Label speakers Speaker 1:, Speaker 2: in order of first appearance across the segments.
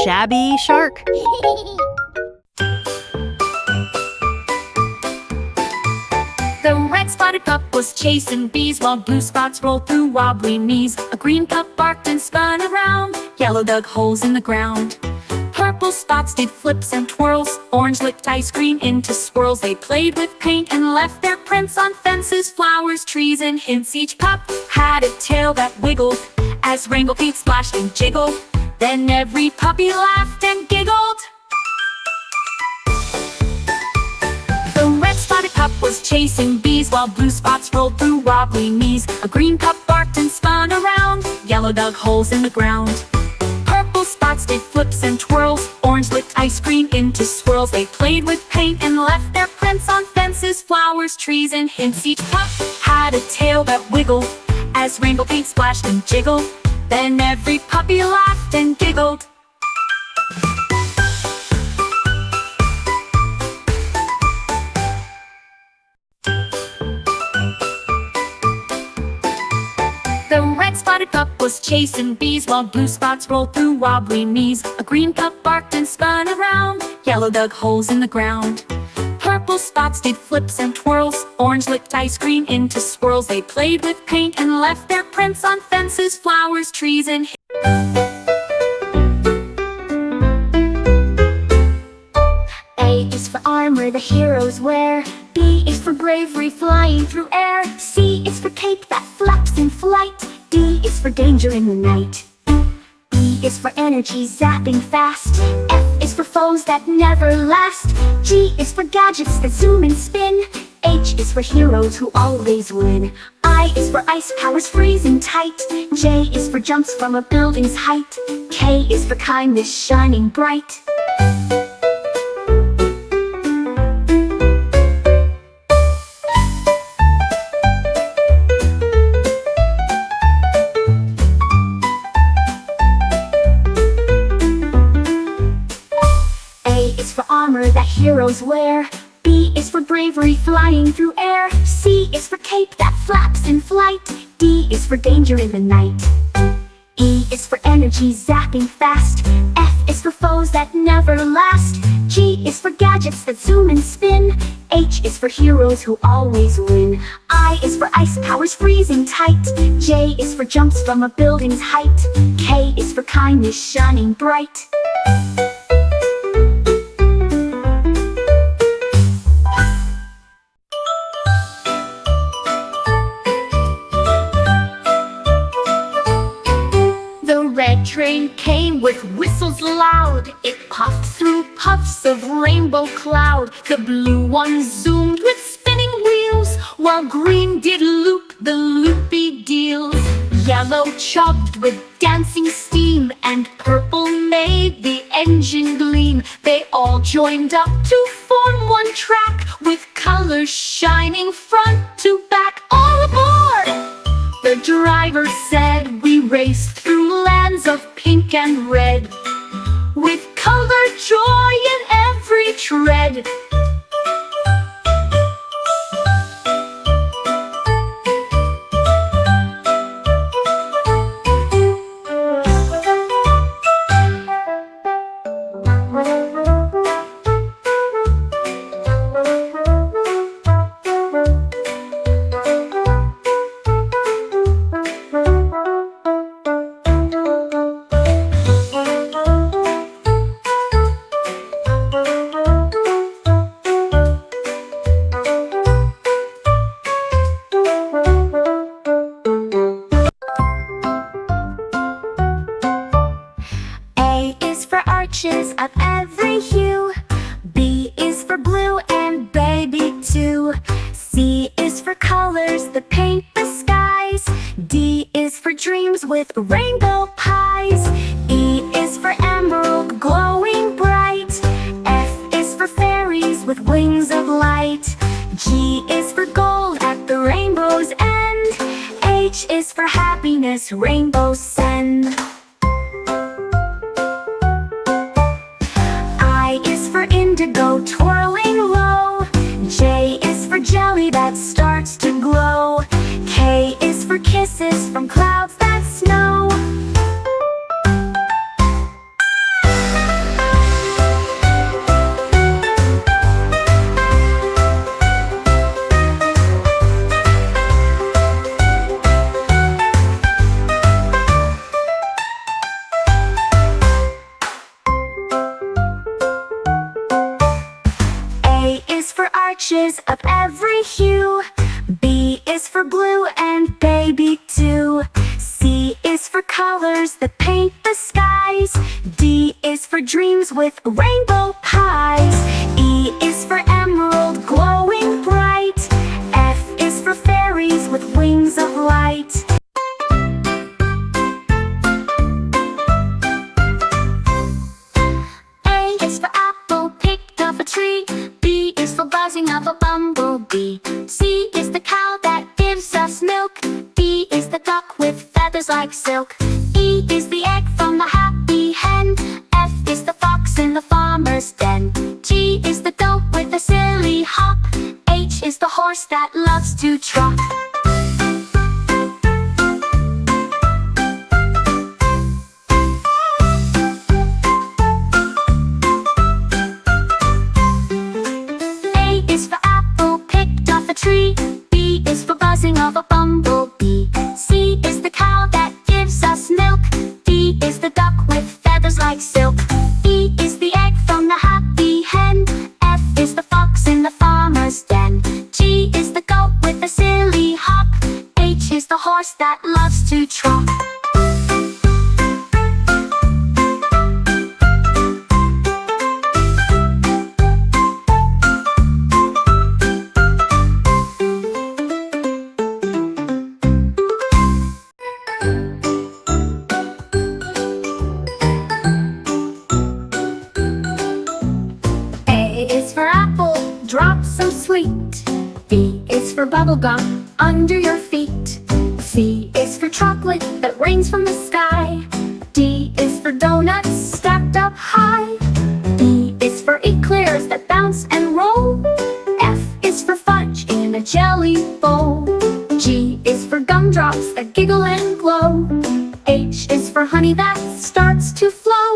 Speaker 1: shabby shark.
Speaker 2: The red spotted pup was chasing bees while blue spots rolled through wobbly knees. A green pup barked and spun around, yellow dug holes in the ground. Purple spots did flips and twirls, orange licked ice cream into swirls. They played with paint and left their prints on fences, flowers, trees, and hints. Each pup had a tail that wiggled as rainbow paint splashed and jiggled. Then every puppy laughed and giggled. The red spotted pup was chasing bees while blue spots rolled through wobbly knees. A green pup barked and spun around, yellow dug holes in the ground. Purple spots did flips and twirls, orange licked ice cream into swirls. They played with paint and left their prints on fences, flowers, trees, and hints. Each pup had a tail that wiggled as rainbow paint splashed and jiggled. Then every puppy laughed and giggled. The red spotted pup was chasing bees while blue spots rolled through wobbly knees. A green pup barked and spun around, yellow dug holes in the ground. Purple spots did flips and twirls, orange licked ice cream into swirls. They played with paint and left their prints on fences, flowers, trees, and A is for armor the heroes wear. B is for bravery flying through air. C is for cape that flaps in flight. D is for danger in the night. E is for energy zapping fast. F is for foes that never last. G is for gadgets that zoom and spin. H is for heroes who always win. I is for ice powers freezing tight. J is for jumps from a building's height. K is for kindness shining bright. For armor that heroes wear. B is for bravery flying through air. C is for cape that flaps in flight. D is for danger in the night. E is for energy zapping fast. F is for foes that never last. G is for gadgets that zoom and spin. H is for heroes who always win. I is for ice powers freezing tight. J is for jumps from a building's height. K is for kindness shining bright. Train came with whistles loud. It puffed through puffs of rainbow cloud. The blue one zoomed with spinning wheels, while green did loop the loopy deals. Yellow chugged with dancing steam, and purple made the engine gleam. They all joined up to form one track, with colors shining front to back. All aboard! The driver said. We raced through lands of pink and red, with color joy in every tread. Of every hue. B is for blue and baby too. C is for colors that paint the skies. D is for dreams with rainbow pies. E is for emerald glowing bright. F is for fairies with wings of light. G is for gold at the rainbow's end. H is for happiness rainbows send. Indigo twirling low. J is for jelly that starts to glow. K is for kisses from clouds that snow. for blue and baby too. C is for colors that paint the skies. D is for dreams with rainbow pies. E is for emerald glowing bright. F is for fairies with wings of light. A is for apple picked off a tree. B is for buzzing of a bumblebee. C is the cow that gives us milk. D is the duck with feathers like silk. E is the egg from the happy hen. F is the fox in the farmer's den. G is the goat with a silly hop. H is the horse that loves to trot. A is for apple picked off a tree. B is for buzzing of a bumblebee. C is the cow that gives us milk. D is the duck with feathers like silk. E is the egg from the happy hen. F is the fox in the farmer's den. G is the goat with a silly hop. H is the horse that loves to trot. Drop so sweet. B is for bubblegum under your feet. C is for chocolate that rains from the sky. D is for donuts stacked up high. E is for eclairs that bounce and roll. F is for fudge in a jelly bowl. G is for gumdrops that giggle and glow. H is for honey that starts to flow.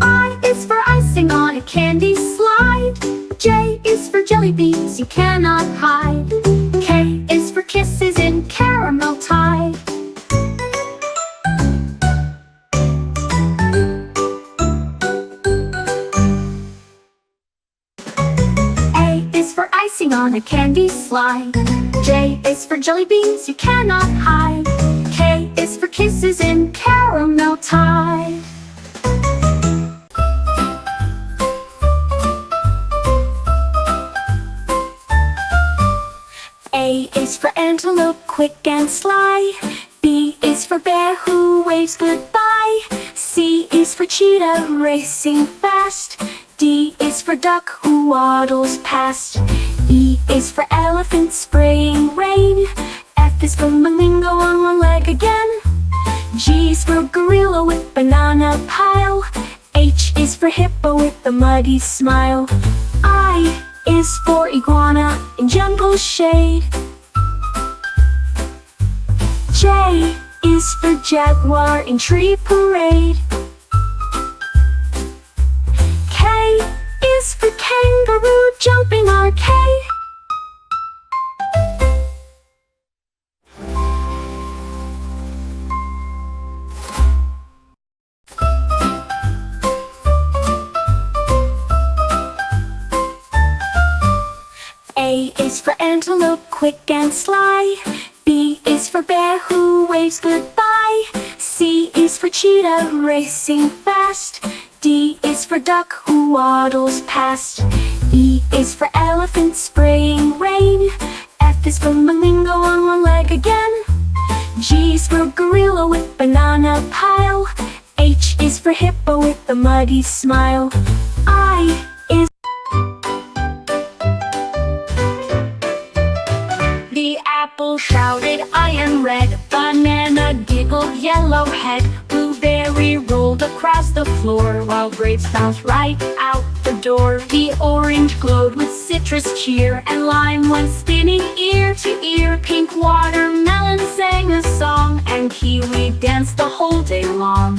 Speaker 2: I is for icing on a candy slide. J is for jelly beans you cannot hide. K is for kisses in caramel tide. A is for icing on a candy slide. J is for jelly beans you cannot hide. K is for kisses in caramel tide. A is for antelope quick and sly. B is for bear who waves goodbye. C is for cheetah racing fast. D is for duck who waddles past. E is for elephant spraying rain. F is for flamingo on one leg again. G is for gorilla with banana pile. H is for hippo with the muddy smile. I is for iguana in jungle shade. J is for jaguar in tree parade. K is for kangaroo jumping arcade. A is for antelope quick and sly. B is for bear who waves goodbye. C is for cheetah racing fast. D is for duck who waddles past. E is for elephant spraying rain. F is for flamingo on one leg again. G is for gorilla with banana pile. H is for hippo with the muddy smile. I is The apple shouted, I am red. Banana giggled, yellow head. Blueberry rolled across the floor, while grapes bounced right out the door. The orange glowed with citrus cheer, and lime went spinning ear to ear. Pink watermelon sang a song, and kiwi danced the whole day long.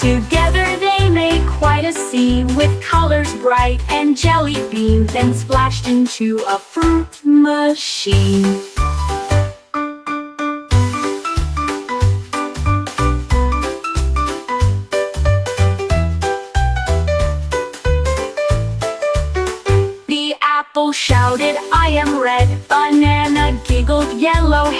Speaker 2: Together they made quite a scene, with colors bright and jelly beans, then splashed into a fruit machine. The apple shouted, I am red. Banana giggled, yellow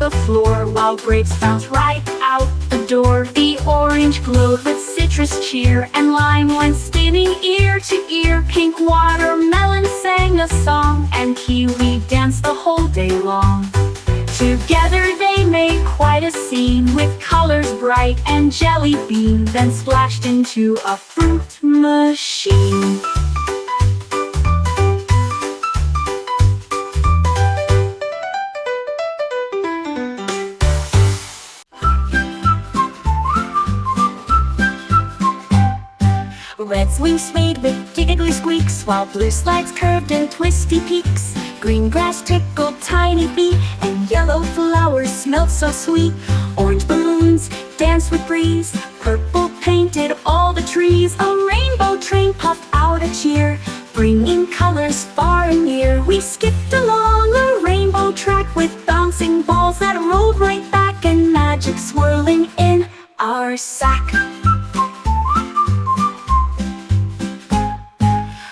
Speaker 2: the floor, while grapes bounced right out the door. The orange glowed with citrus cheer, and lime went spinning ear to ear. Pink watermelon sang a song, and kiwi danced the whole day long. Together they made quite a scene, with colors bright and jelly bean, then splashed into a fruit machine. Red swings swayed with giggly squeaks, while blue slides curved in twisty peaks. Green grass tickled tiny feet, and yellow flowers smelled so sweet. Orange balloons danced with breeze, purple painted all the trees. A rainbow train puffed out a cheer, bringing colors far and near. We skipped along a rainbow track with bouncing balls that rolled right back, and magic swirling in our sack.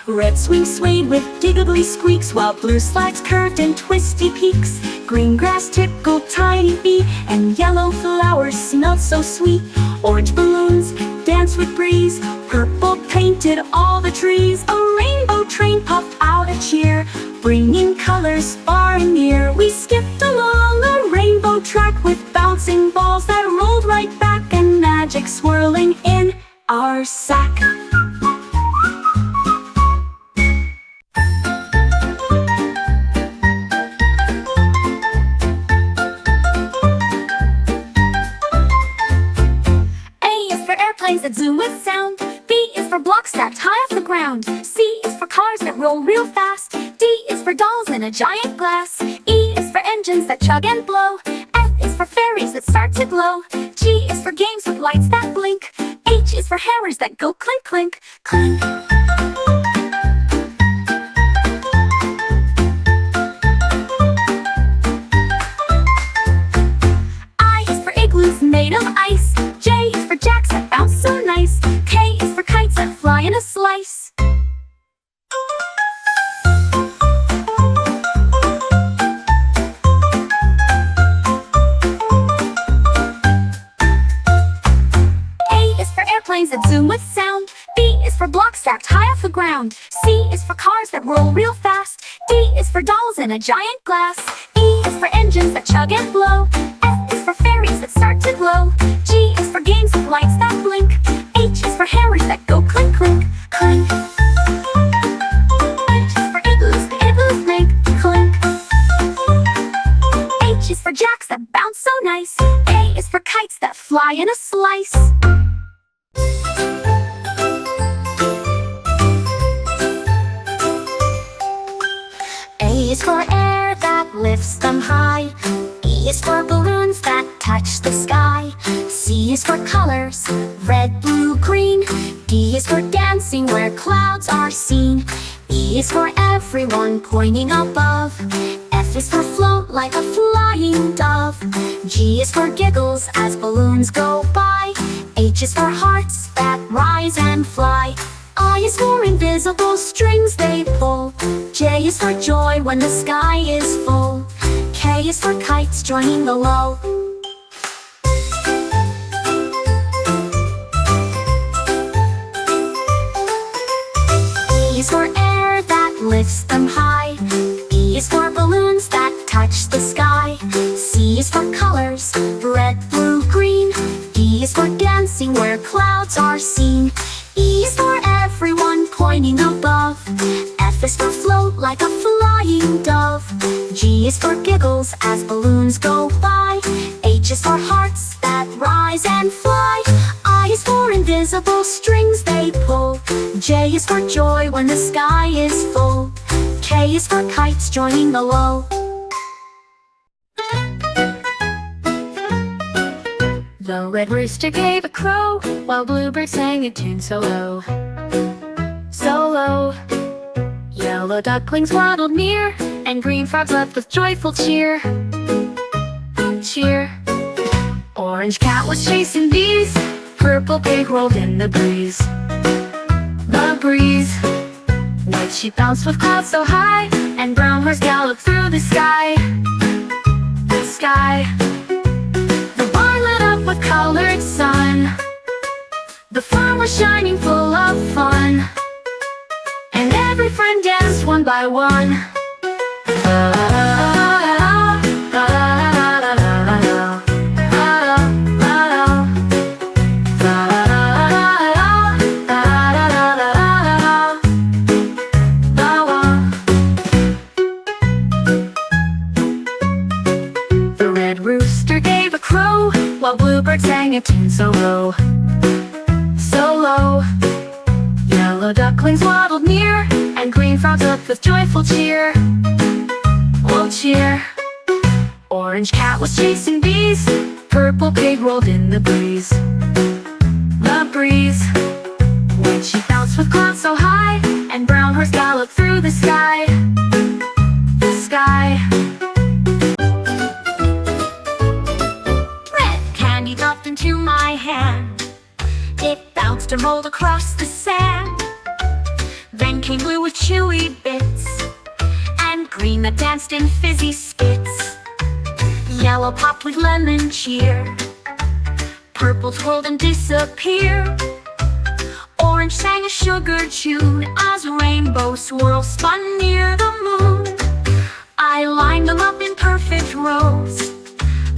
Speaker 2: Red swings swayed with giggly squeaks, while blue slides curved in twisty peaks. Green grass tickled tiny feet, and yellow flowers smelled so sweet. Orange balloons danced with breeze, purple painted all the trees. A rainbow train puffed out a cheer, bringing colors far and near. We skipped along a rainbow track with bouncing balls that rolled right back, and magic swirling in our sack. That zoom with sound. B is for blocks stacked high off the ground. C is for cars that roll real fast. D is for dolls in a giant glass. E is for engines that chug and blow. F is for fairies that start to glow. G is for games with lights that blink. H is for hammers that go clink, clink, clink. I is for igloos made of ice. J is for jacks that bounce so nice. K is for kites that fly in a slice. A is for airplanes that zoom with sound. B is for blocks stacked high off the ground. C is for cars that roll real fast. D is for dolls in a giant glass. E is for engines that chug and blow. F is for fairies that start to glow. G is for games with lights that blink. H is for hammers that go clink, clink, clink. H is for igloos, the igloos make clink. H is for jacks that bounce so nice. K is for kites that fly in a slice. A is for air that lifts them high. B is for balloons that touch the sky. C is for colors, red, blue, green. D is for dancing where clouds are seen. E is for everyone pointing above. F is for float like a flying dove. G is for giggles as balloons go by. H is for hearts that rise and fly. I is for invisible strings they pull. J is for joy when the sky is full. K is for kites joining the low. E is for air that lifts them high. B is for balloons that touch the sky. C is for colors, red, blue, green. D is for dancing where clouds are seen. E is for everyone pointing above. F is for float like a flying dove. G is for giggles as balloons go by. H is for hearts that rise and fly. I is for invisible strings they pull. J is for joy when the sky is full. K is for kites joining the low. The red rooster gave a crow, while bluebird sang a tune so low, so low. Yellow ducklings waddled near, and green frogs left with joyful cheer, cheer. Orange cat was chasing bees, purple pig rolled in the breeze, the breeze. White sheep bounced with clouds so high, and brown horse galloped through the sky, the sky. sky. The barn lit up with colored sun. The farm was shining full of fun, and every friend danced one by one. The red rooster gave a crow, while bluebird sang a tune so low, so low. Yellow ducklings waddled near, and green frogs looked with joyful cheer. Oh, cheer. Orange cat was chasing bees, purple pig rolled in the breeze. The breeze. When she bounced with clouds so high, and brown horse galloped through the sky. The sky. Red candy dropped into my hand. It bounced and rolled across the sand. Then came blue with chewy bits, and green that danced in fizzy spits. Yellow popped with lemon cheer. Purple twirled and disappeared. Orange sang a sugar tune as rainbow swirls spun near the moon. I lined them up in perfect rows,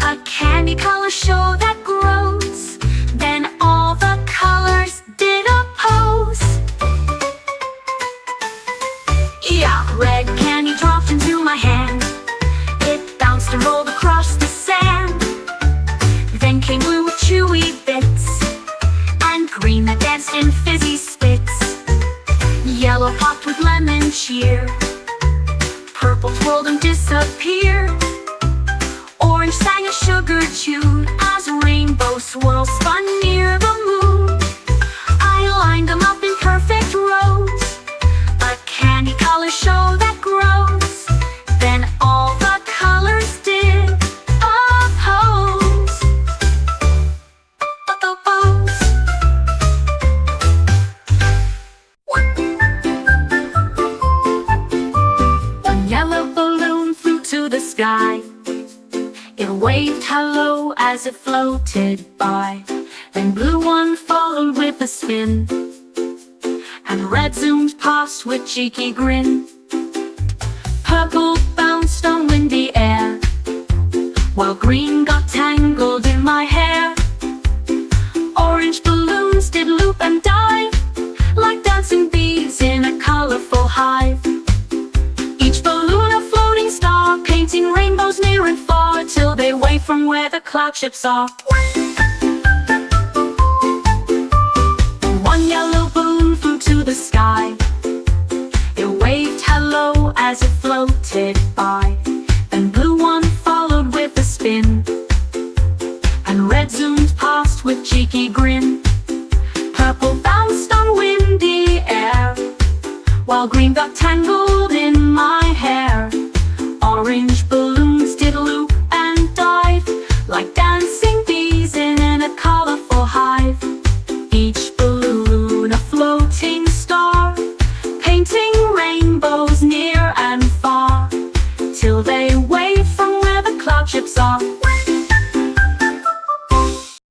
Speaker 2: a candy color show that grows. Then all the colors did a pose. Yeah, red candy dropped into my hand. It bounced and rolled across the sand. Then came blue with chewy bits, and green that danced in fizzy spits. Yellow popped with lemon cheer. Purple twirled and disappeared. Orange sang a sugar tune as rainbow swirls spun near the moon. I lined them up in perfect rows, a candy color show that grows. Then all the colors did a pose. A pose. One yellow balloon flew to the sky. It waved hello as it floated by. Then blue one followed with a spin, and red zoomed past with cheeky grin. Purple bounced on windy air, while green got tangled in my hair. Orange balloons did loop and dive, like dancing bees in a colorful hive. Each balloon a floating star, painting rainbows near and far, till they wave from where the cloud ships are. One yellow balloon flew to the sky. It waved hello as it floated by. Then blue one followed with a spin, and red zoomed past with cheeky grin. Purple bounced on windy air, while green got tangled in my hair. Orange balloons did loop and dive, like dancing bees in a colorful hive. Each balloon a floating star, painting rainbows near and far, till they wave from where the cloud ships are.